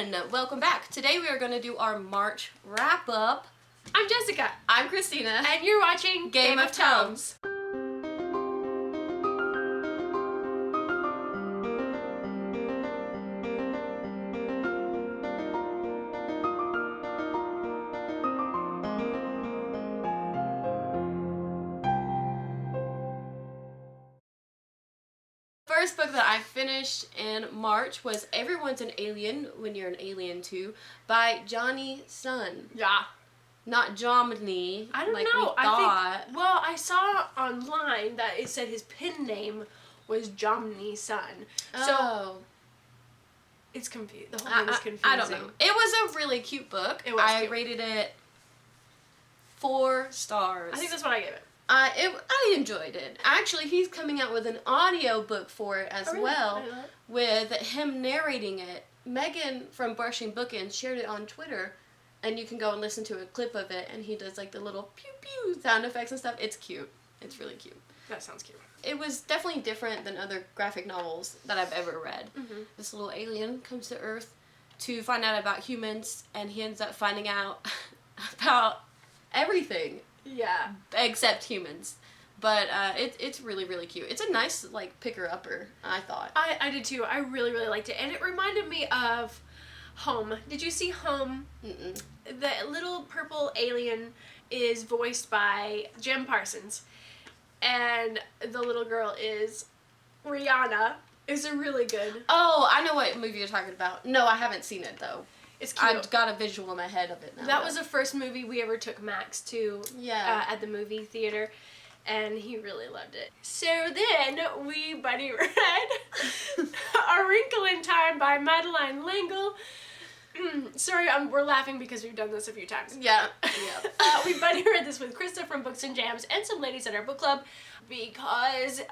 everyone! Welcome back. Today we are going to do our March wrap-up. I'm Jessica. I'm Christeena. And you're watching Game of Tones. First book that I finished in March was Everyone's an Alien When You're an Alien Too by Jomny Sun. Yeah. Not Jomny. I don't like know. We thought. I saw online that it said his pen name was Jomny Sun. Oh. So it's confused. The whole thing is confusing. I don't know. It was a really cute book. It was I rated it 4 stars. I think that's what I gave it. I enjoyed it. Actually, he's coming out with an audio book for it as well, with him narrating it. Megan from Brushing Bookends shared it on Twitter, and you can go and listen to a clip of it, and he does like the little pew pew sound effects and stuff. It's cute. It's really cute. That sounds cute. It was definitely different than other graphic novels that I've ever read. Mm-hmm. This little alien comes to Earth to find out about humans, and he ends up finding out about everything. Yeah. Except humans. But it's really, really cute. It's a nice, like, picker-upper, I thought. I did too. I really, really liked it. And it reminded me of Home. Did you see Home? Mm-mm. The little purple alien is voiced by Jim Parsons. And the little girl is Rihanna. It's a really good. Oh, I know what movie you're talking about. No, I haven't seen it, though. It's cute. I've got a visual in my head of it now. That was the first movie we ever took Max to at the movie theater, and he really loved it. So then we buddy read A Wrinkle in Time by Madeleine. Sorry, we're laughing because we've done this a few times. Yeah. We buddy read this with Krista from Books and Jams and some ladies at our book club because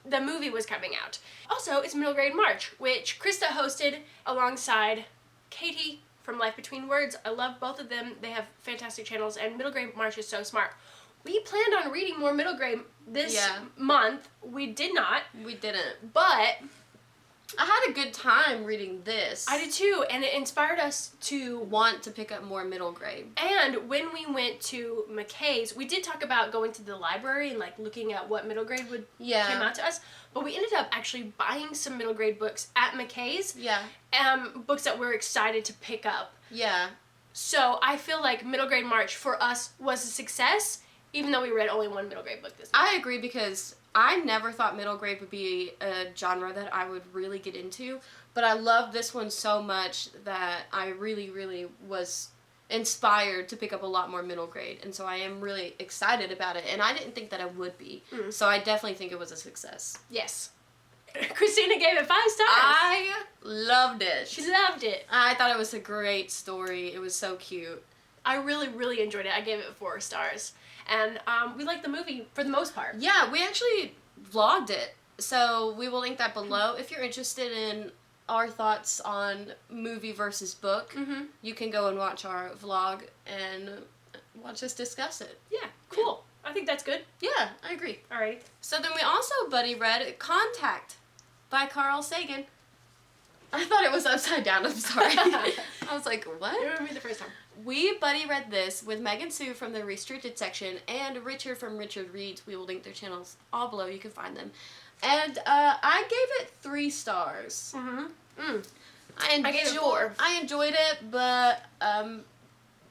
the movie was coming out. Also, it's Middle Grade March, which Krista hosted alongside Katie from Life Between Words. I love both of them. They have fantastic channels, and Middle Grade March is so smart. We planned on reading more middle grade this month. We did not. We didn't. But I had a good time reading this. I did too, and it inspired us to want to pick up more middle grade. And when we went to McKay's, we did talk about going to the library and like looking at what middle grade would came out to us. But we ended up actually buying some middle grade books at McKay's. Yeah. Books that we're excited to pick up. Yeah. So I feel like Middle Grade March for us was a success, even though we read only one middle grade book this month. I agree, because I never thought middle grade would be a genre that I would really get into, but I love this one so much that I really, really was inspired to pick up a lot more middle grade, and so I am really excited about it, and I didn't think that I would be, so I definitely think it was a success. Yes. Christeena gave it 5 stars. I loved it. She loved it. I thought it was a great story. It was so cute. I really, really enjoyed it. I gave it 4 stars. And we liked the movie for the most part. Yeah, we actually vlogged it, so we will link that below. If you're interested in our thoughts on movie versus book, you can go and watch our vlog and watch us discuss it. Yeah, cool. Yeah. I think that's good. Yeah, I agree. Alright. So then we also buddy read Contact by Carl Sagan. I thought it was upside down, I'm sorry. I was like, what? It would be the first time. We buddy read this with Megan Sue from the Restricted section and Richard from Richard Reads. We will link their channels all below. You can find them. And I gave it 3 stars. I gave it 4. I enjoyed it, but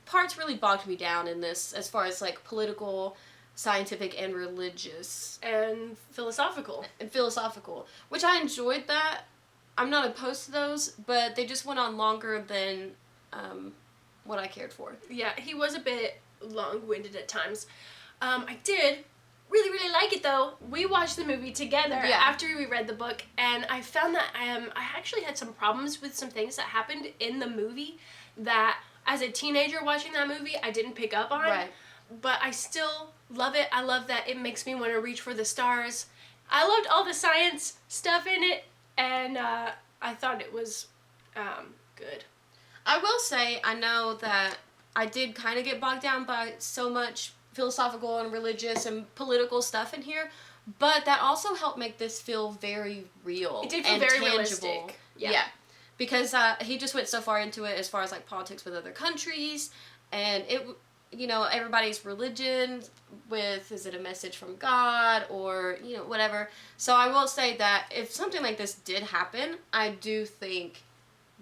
parts really bogged me down in this as far as like political, scientific, and religious. And philosophical. Which I enjoyed that. I'm not opposed to those, but they just went on longer than what I cared for. Yeah, he was a bit long-winded at times. I did really, really like it though. We watched the movie together after we read the book, and I found that I actually had some problems with some things that happened in the movie that as a teenager watching that movie I didn't pick up on. Right. But I still love it. I love that it makes me want to reach for the stars. I loved all the science stuff in it, and I thought it was good. I will say, I know that I did kind of get bogged down by so much philosophical and religious and political stuff in here, but that also helped make this feel very real. It did feel very realistic. Yeah. because he just went so far into it as far as like politics with other countries, and it, you know, everybody's religion with, is it a message from God or, you know, whatever. So I will say that if something like this did happen, I do think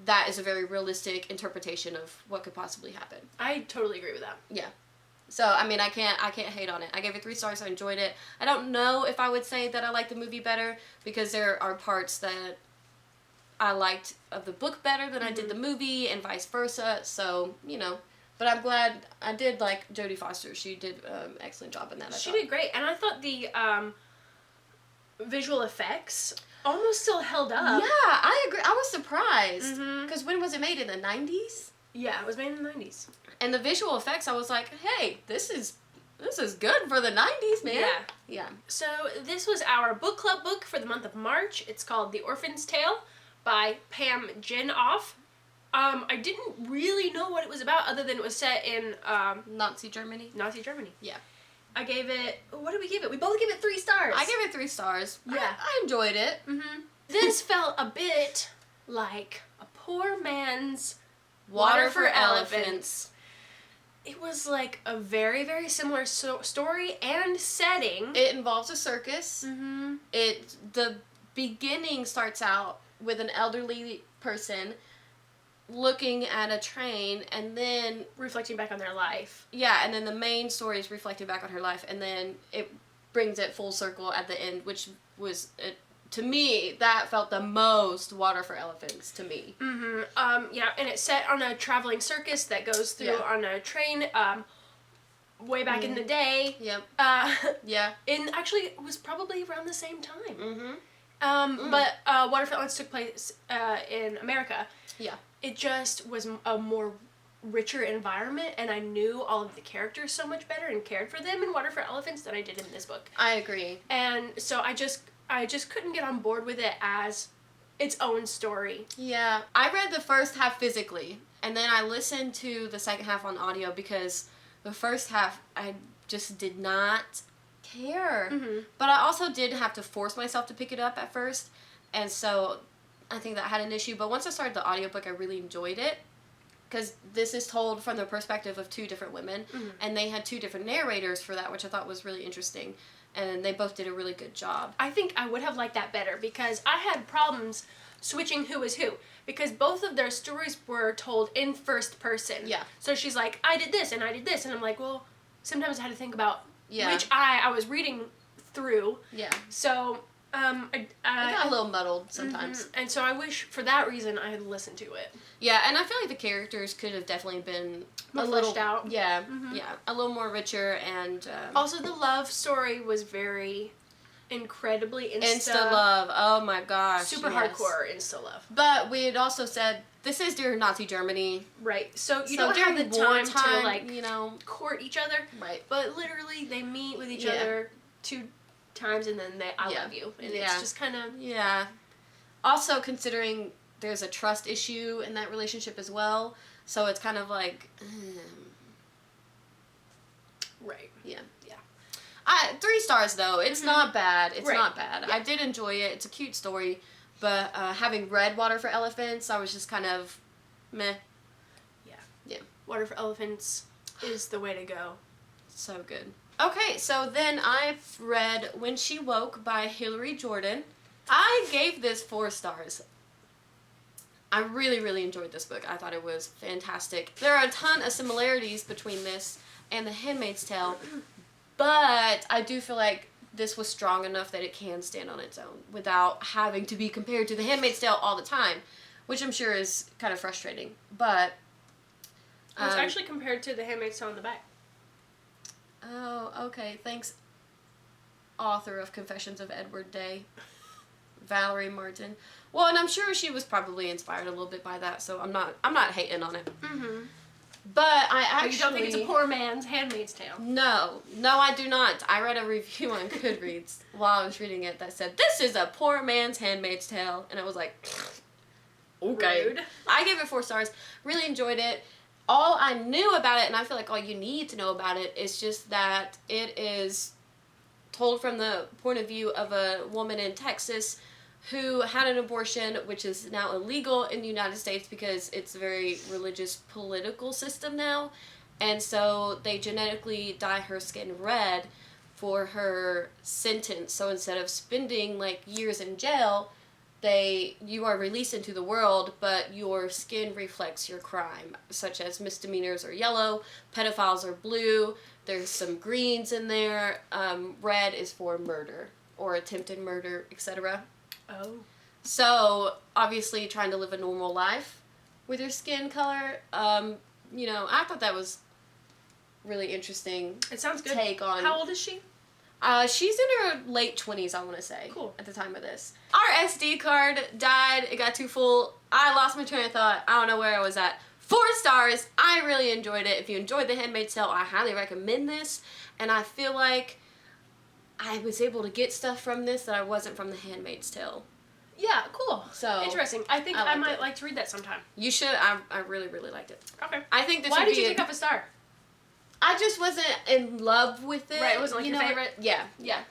that is a very realistic interpretation of what could possibly happen. I totally agree with that. Yeah. So, I mean, I can't hate on it. I gave it 3 stars. I enjoyed it. I don't know if I would say that I liked the movie better, because there are parts that I liked of the book better than I did the movie, and vice versa. So, you know, but I'm glad I did like Jodie Foster. She did an excellent job in that. She did great, and I thought the visual effects almost still held up. Yeah, I agree. I was surprised, because when was it made? In the 90s? Yeah, it was made in the 90s. And the visual effects, I was like, hey, this is good for the 90s, man. Yeah. Yeah. So this was our book club book for the month of March. It's called The Orphans Tale by Pam Jenoff. I didn't really know what it was about, other than it was set in Nazi Germany. Nazi Germany. Yeah. I gave it, what did we give it? We both gave it 3 stars. I gave it 3 stars. Yeah. I enjoyed it. This felt a bit like a poor man's Water for Elephants. It was like a very, very similar story and setting. It involves a circus. The beginning starts out with an elderly person looking at a train, and then reflecting back on their life. Yeah, and then the main story is reflecting back on her life, and then it brings it full circle at the end, which was, to me, that felt the most Water for Elephants to me. Yeah, and it's set on a traveling circus that goes through on a train, way back in the day. Yep. Yeah. And actually, it was probably around the same time. But Water for Elephants took place in America. Yeah. It just was a more richer environment, and I knew all of the characters so much better and cared for them in Water for Elephants than I did in this book. I agree. And so I just couldn't get on board with it as its own story. Yeah. I read the first half physically, and then I listened to the second half on audio, because the first half I just did not care. But I also did have to force myself to pick it up at first, and so I think that had an issue. But once I started the audiobook, I really enjoyed it, because this is told from the perspective of 2 different women, and they had 2 different narrators for that, which I thought was really interesting. And they both did a really good job. I think I would have liked that better, because I had problems switching who was who, because both of their stories were told in first person. Yeah. So she's like, I did this and I did this, and I'm like, well, sometimes I had to think about which I was reading through. Yeah. So it got a little muddled sometimes. And so I wish, for that reason, I had listened to it. Yeah, and I feel like the characters could have definitely been more fleshed out. Yeah, yeah, a little more richer, and also the love story was very incredibly insta love. Oh my gosh, super hardcore insta love. But we had also said this is during Nazi Germany, right? So you don't have the time to, like, you know, court each other, right? But literally, they meet with each other 2 times, and then they I love you, and it's just kind of Also, considering there's a trust issue in that relationship as well, so it's kind of like, right? Yeah. 3 stars though. It's not bad. It's not bad. Yeah. I did enjoy it. It's a cute story, but having read Water for Elephants, I was just kind of meh. Yeah. Water for Elephants is the way to go. So good. Okay, so then I've read When She Woke by Hilary Jordan. I gave this 4 stars. I really, really enjoyed this book. I thought it was fantastic. There are a ton of similarities between this and The Handmaid's Tale, but I do feel like this was strong enough that it can stand on its own without having to be compared to The Handmaid's Tale all the time, which I'm sure is kind of frustrating. But it's actually compared to The Handmaid's Tale on the back. Oh, okay. Thanks, author of Confessions of Edward Day, Valerie Martin. Well, and I'm sure she was probably inspired a little bit by that, so I'm not hating on it. But I actually... You don't think it's a poor man's Handmaid's Tale? No, I do not. I read a review on Goodreads while I was reading it that said, this is a poor man's Handmaid's Tale, and I was like, okay. Rude. I gave it 4 stars. Really enjoyed it. All I knew about it, and I feel like all you need to know about it, is just that it is told from the point of view of a woman in Texas who had an abortion, which is now illegal in the United States because it's a very religious political system now. And so they genetically dye her skin red for her sentence. So instead of spending like years in jail, you are released into the world, but your skin reflects your crime, such as misdemeanors are yellow, pedophiles are blue, there's some greens in there, red is for murder or attempted murder, etc. Oh. So obviously trying to live a normal life with your skin color, you know, I thought that was really interesting. It sounds good. Take on. How old is she? She's in her late 20s, I want to say. Cool. At the time of this. Our SD card died. It got too full. I lost my train of thought. I don't know where I was at. 4 stars. I really enjoyed it. If you enjoyed The Handmaid's Tale, I highly recommend this. And I feel like I was able to get stuff from this that I wasn't from The Handmaid's Tale. Yeah, cool. So interesting. I think I might like to read that sometime. You should. I really, really liked it. Okay. I think this Why would did be you take off a star? I just wasn't in love with it. Right, it wasn't like your favorite? Yeah.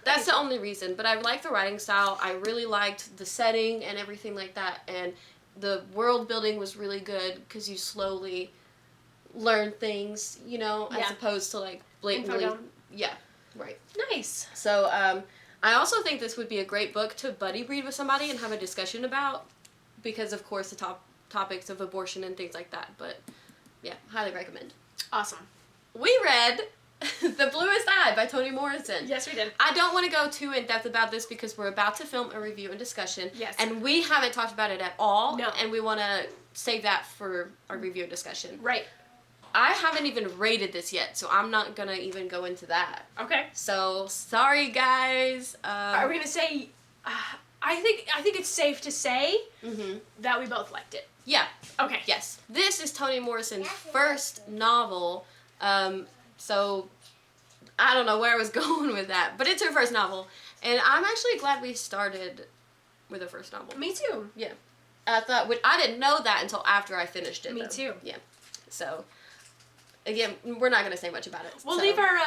That's the only reason. But I liked the writing style. I really liked the setting and everything like that. And the world building was really good because you slowly learn things, you know, as opposed to like blatantly. Yeah, right. Nice. So I also think this would be a great book to buddy read with somebody and have a discussion about because, of course, the topics of abortion and things like that. But yeah, highly recommend. Awesome. We read The Bluest Eye by Toni Morrison. Yes, we did. I don't want to go too in-depth about this because we're about to film a review and discussion. Yes. And we haven't talked about it at all. No. And we want to save that for our review and discussion. Right. I haven't even rated this yet, so I'm not going to even go into that. Okay. So, sorry guys. Are we going to say... I think it's safe to say that we both liked it. Yeah. Okay. Yes. This is Toni Morrison's first novel. So I don't know where I was going with that, but it's her first novel. And I'm actually glad we started with her first novel. Me too. Yeah. I didn't know that until after I finished it. Me too. Yeah. So, again, we're not going to say much about it. We'll leave our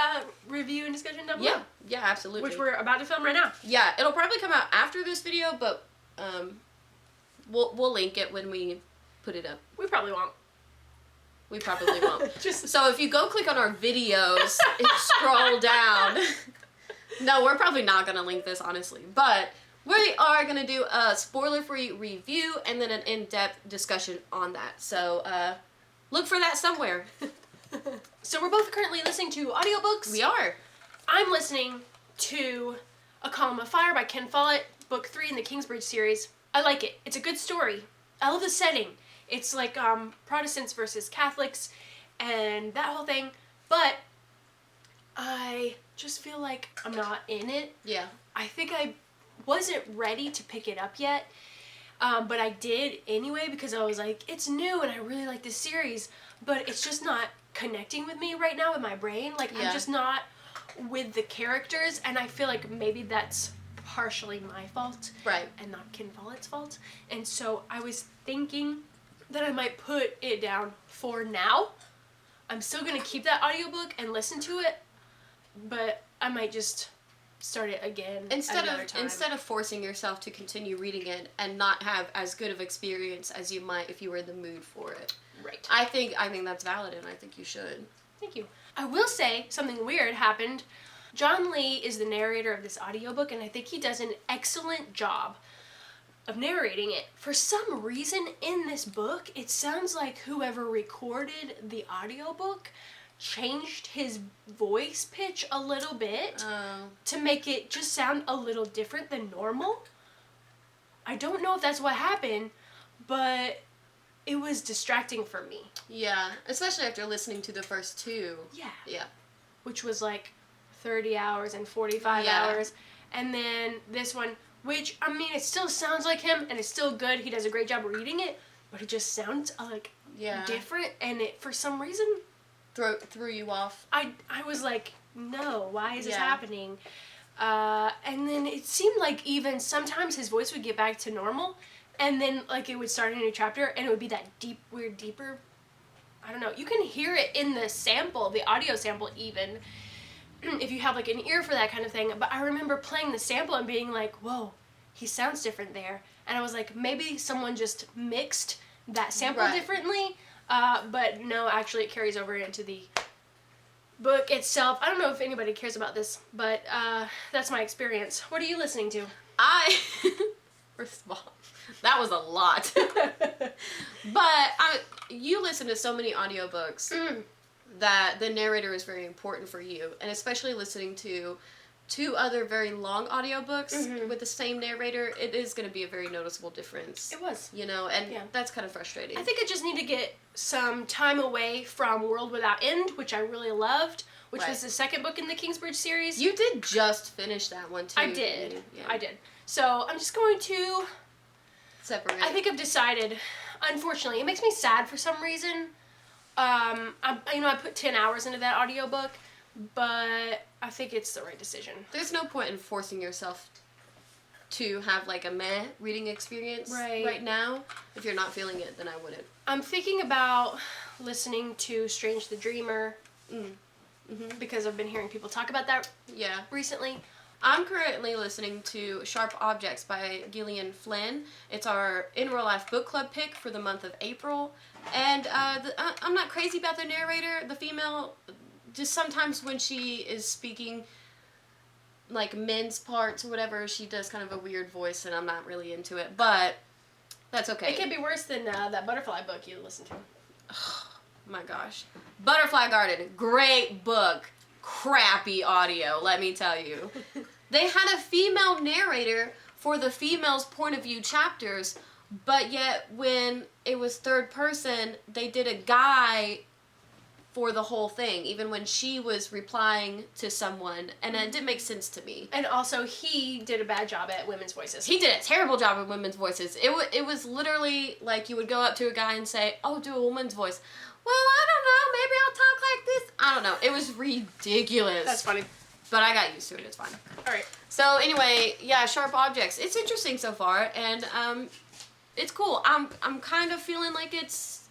review and discussion down below. Yeah, absolutely. Which we're about to film right now. Yeah, it'll probably come out after this video, but we'll link it when we put it up. We probably won't. We probably won't. So if you go click on our videos and scroll down, no, we're probably not going to link this, honestly. But we are going to do a spoiler-free review and then an in-depth discussion on that. So look for that somewhere. So we're both currently listening to audiobooks. We are. I'm listening to A Column of Fire by Ken Follett, book 3 in the Kingsbridge series. I like it. It's a good story. I love the setting. It's like Protestants versus Catholics and that whole thing. But I just feel like I'm not in it. Yeah. I think I wasn't ready to pick it up yet. But I did anyway because I was like, it's new and I really like this series. But it's just not connecting with me right now with my brain. Like, I'm just not with the characters. And I feel like maybe that's partially my fault. Right. And not Ken Follett's fault. And so I was thinking that I might put it down for now. I'm still going to keep that audiobook and listen to it, but I might just start it again instead of forcing yourself to continue reading it and not have as good of experience as you might if you were in the mood for it. Right. I think that's valid and I think you should. Thank you. I will say something weird happened. John Lee is the narrator of this audiobook and I think he does an excellent job of narrating it. For some reason in this book, it sounds like whoever recorded the audiobook changed his voice pitch a little bit to make it just sound a little different than normal. I don't know if that's what happened, but it was distracting for me. Yeah, especially after listening to the first 2. Yeah. Yeah. Which was like 30 hours and 45 hours. And then this one, which, I mean, it still sounds like him, and it's still good. He does a great job reading it, but it just sounds, different, and it, for some reason... Threw you off. I was like, no, why is this happening? And then it seemed like even sometimes his voice would get back to normal, and then, like, it would start a new chapter, and it would be that deeper... I don't know. You can hear it in the sample, the audio sample, even... if you have like an ear for that kind of thing. But I remember playing the sample and being like, whoa, he sounds different there. And I was like, maybe someone just mixed that sample differently. But no, actually it carries over into the book itself. I don't know if anybody cares about this, but that's my experience. What are you listening to? First of all, that was a lot. But you listen to so many audiobooks that the narrator is very important for you, and especially listening to 2 other very long audiobooks with the same narrator, it is going to be a very noticeable difference. It was. You know, and that's kind of frustrating. I think I just need to get some time away from World Without End, which I really loved, which was the second book in the Kingsbridge series. You did just finish that one, too. I did. I did. So I'm just going to... separate. I think I've decided, unfortunately, it makes me sad for some reason. I put 10 hours into that audiobook, but I think it's the right decision. There's no point in forcing yourself to have like a meh reading experience right now. If you're not feeling it, then I wouldn't. I'm thinking about listening to Strange the Dreamer because I've been hearing people talk about that recently. I'm currently listening to Sharp Objects by Gillian Flynn. It's our In Real Life book club pick for the month of April. And I'm not crazy about the narrator, the female. Just sometimes when she is speaking like men's parts or whatever, she does kind of a weird voice and I'm not really into it. But that's okay. It can be worse than that Butterfly book you listened to. Oh my gosh. Butterfly Garden, great book. Crappy audio, let me tell you. They had a female narrator for the female's point of view chapters, but yet when it was third person, they did a guy for the whole thing, even when she was replying to someone, and it didn't make sense to me. And also, he did a bad job at women's voices. He did a terrible job at women's voices. It was literally like you would go up to a guy and say, oh, do a woman's voice. Well, I don't know, maybe I'll talk like this. I don't know. It was ridiculous. That's funny. But I got used to it. It's fine. All right. So anyway, yeah, Sharp Objects. It's interesting so far, and it's cool. I'm kind of feeling like it's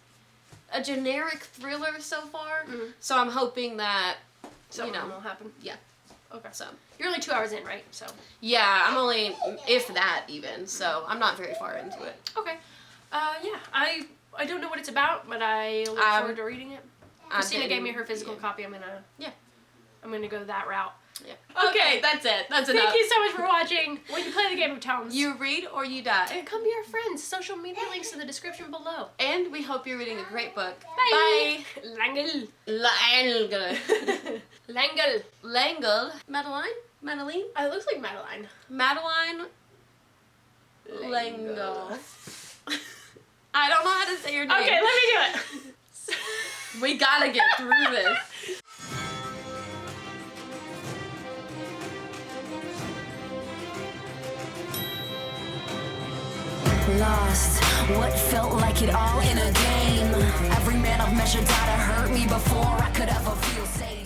a generic thriller so far. So I'm hoping that something will happen. Yeah. Okay. So you're only 2 hours in, right? So. Yeah, I'm only if that even. So I'm not very far into it. Okay. Yeah. I don't know what it's about, but I look forward to reading it. Christeena gave me her physical copy. I'm gonna go that route. Yeah. Okay, that's it. That's enough. Thank you so much for watching. When you play the Game of Tones, you read or you die. And come be our friends. Social media links in the description below. And we hope you're reading a great book. Bye. Langle. Langle. Langle. Madeleine? Madeleine? It looks like Madeleine. Madeline. Langle. I don't know how to say your name. Okay, let me do it. We gotta get through this. Lost, what felt like it all in a game. Every man I've measured out to hurt me before I could ever feel safe.